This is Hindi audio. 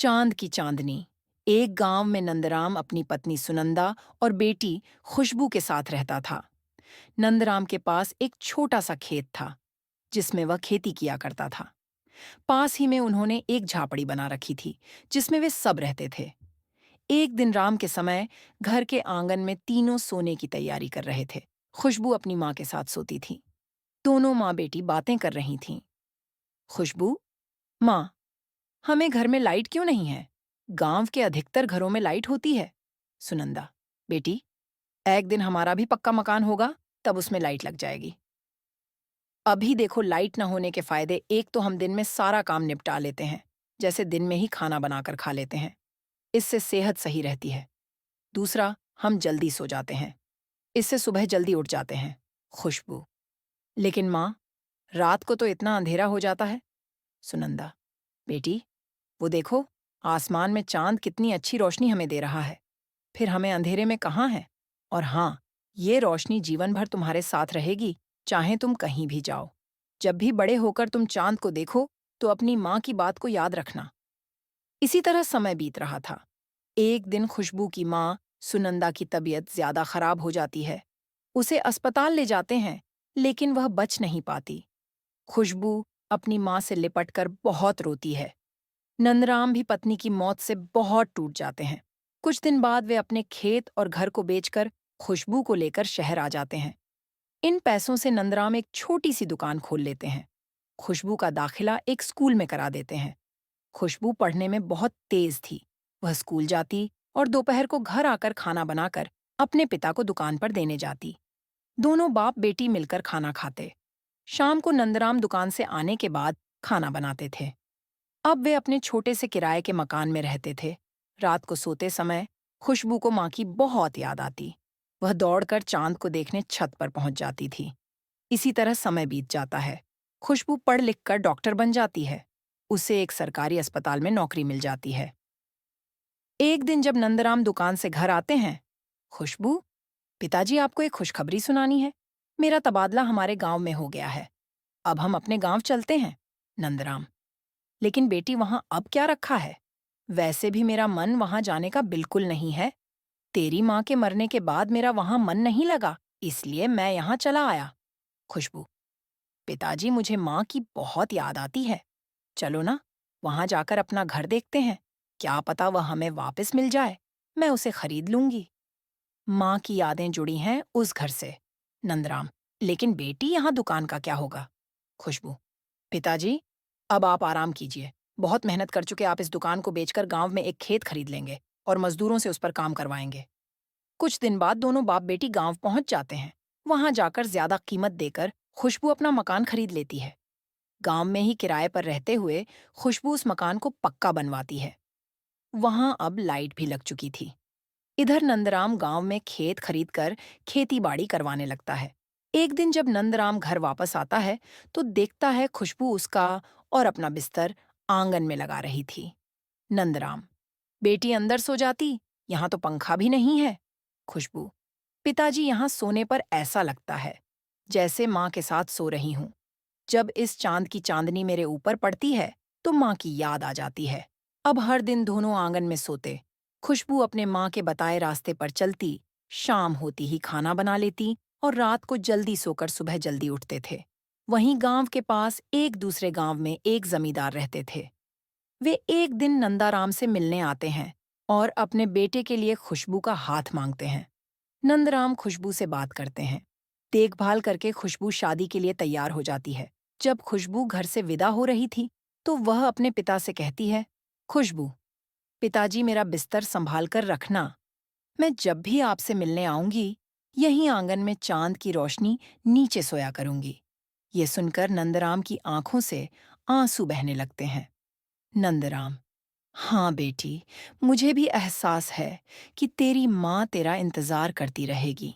चांद की चांदनी। एक गांव में नंदराम अपनी पत्नी सुनंदा और बेटी खुशबू के साथ रहता था। नंदराम के पास एक छोटा सा खेत था जिसमें वह खेती किया करता था। पास ही में उन्होंने एक झापड़ी बना रखी थी जिसमें वे सब रहते थे। एक दिन राम के समय घर के आंगन में तीनों सोने की तैयारी कर रहे थे। खुशबू अपनी माँ के साथ सोती थी। दोनों माँ बेटी बातें कर रही थीं। खुशबू, माँ, हमें घर में लाइट क्यों नहीं है? गांव के अधिकतर घरों में लाइट होती है। सुनंदा, बेटी, एक दिन हमारा भी पक्का मकान होगा, तब उसमें लाइट लग जाएगी। अभी देखो, लाइट न होने के फायदे, एक तो हम दिन में सारा काम निपटा लेते हैं, जैसे दिन में ही खाना बनाकर खा लेते हैं। इससे सेहत सही रहती है। दूसरा, हम जल्दी सो जाते हैं, इससे सुबह जल्दी उठ जाते हैं। खुशबू, लेकिन माँ, रात को तो इतना अंधेरा हो जाता है। सुनंदा, बेटी, वो देखो, आसमान में चांद कितनी अच्छी रोशनी हमें दे रहा है। फिर हमें अंधेरे में कहाँ है? और हाँ, ये रोशनी जीवन भर तुम्हारे साथ रहेगी, चाहे तुम कहीं भी जाओ। जब भी बड़े होकर तुम चांद को देखो, तो अपनी माँ की बात को याद रखना। इसी तरह समय बीत रहा था। एक दिन खुशबू की माँ सुनंदा की तबीयत ज्यादा खराब हो जाती है। उसे अस्पताल ले जाते हैं, लेकिन वह बच नहीं पाती। खुशबू अपनी माँ से लिपटकर बहुत रोती है। नंदराम भी पत्नी की मौत से बहुत टूट जाते हैं। कुछ दिन बाद वे अपने खेत और घर को बेचकर खुशबू को लेकर शहर आ जाते हैं। इन पैसों से नंदराम एक छोटी सी दुकान खोल लेते हैं। खुशबू का दाखिला एक स्कूल में करा देते हैं। खुशबू पढ़ने में बहुत तेज थी। वह स्कूल जाती और दोपहर को घर आकर खाना बनाकर अपने पिता को दुकान पर देने जाती। दोनों बाप बेटी मिलकर खाना खाते। शाम को नंदराम दुकान से आने के बाद खाना बनाते थे। अब वे अपने छोटे से किराए के मकान में रहते थे। रात को सोते समय खुशबू को माँ की बहुत याद आती। वह दौड़कर चांद को देखने छत पर पहुंच जाती थी। इसी तरह समय बीत जाता है। खुशबू पढ़ लिख कर डॉक्टर बन जाती है। उसे एक सरकारी अस्पताल में नौकरी मिल जाती है। एक दिन जब नंदराम दुकान से घर आते हैं, खुशबू, पिताजी, आपको एक खुशखबरी सुनानी है। मेरा तबादला हमारे गांव में हो गया है। अब हम अपने गांव चलते हैं। नंदराम, लेकिन बेटी, वहां अब क्या रखा है? वैसे भी मेरा मन वहां जाने का बिल्कुल नहीं है। तेरी माँ के मरने के बाद मेरा वहां मन नहीं लगा, इसलिए मैं यहाँ चला आया। खुशबू, पिताजी, मुझे माँ की बहुत याद आती है। चलो ना, वहां जाकर अपना घर देखते हैं। क्या पता वह हमें वापस मिल जाए। मैं उसे खरीद लूंगी। माँ की यादें जुड़ी हैं उस घर से। नंदराम, लेकिन बेटी, यहाँ दुकान का क्या होगा? खुशबू, पिताजी, अब आप आराम कीजिए। बहुत मेहनत कर चुके आप इस दुकान को बेचकर गांव में एक खेत खरीद लेंगे और मजदूरों से उस पर काम करवाएंगे। कुछ दिन बाद दोनों बाप बेटी गांव पहुंच जाते हैं। वहां जाकर ज्यादा कीमत देकर खुशबू अपना मकान खरीद लेती है। गांव में ही किराए पर रहते हुए खुशबू उस मकान को पक्का बनवाती है। वहां अब लाइट भी लग चुकी थी। इधर नंदराम गांव में खेत खरीदकर खेती बाड़ी करवाने लगता है। एक दिन जब नंदराम घर वापस आता है तो देखता है खुशबू उसका और अपना बिस्तर आंगन में लगा रही थी। नंदराम, बेटी, अंदर सो जाती, यहाँ तो पंखा भी नहीं है। खुशबू, पिताजी, यहाँ सोने पर ऐसा लगता है जैसे माँ के साथ सो रही हूँ। जब इस चांद की चांदनी मेरे ऊपर पड़ती है तो माँ की याद आ जाती है। अब हर दिन दोनों आंगन में सोते। खुशबू अपने माँ के बताए रास्ते पर चलती, शाम होती ही खाना बना लेती और रात को जल्दी सोकर सुबह जल्दी उठते थे। वहीं गांव के पास एक दूसरे गांव में एक जमींदार रहते थे। वे एक दिन नंदाराम से मिलने आते हैं और अपने बेटे के लिए खुशबू का हाथ मांगते हैं। नंदराम खुशबू से बात करते हैं। देखभाल करके खुशबू शादी के लिए तैयार हो जाती है। जब खुशबू घर से विदा हो रही थी तो वह अपने पिता से कहती है, खुशबू, पिताजी, मेरा बिस्तर संभाल कर रखना। मैं जब भी आपसे मिलने आऊंगी, यहीं आंगन में चांद की रोशनी नीचे सोया करूंगी। ये सुनकर नंदराम की आंखों से आंसू बहने लगते हैं। नंदराम, हाँ बेटी, मुझे भी एहसास है कि तेरी माँ तेरा इंतजार करती रहेगी।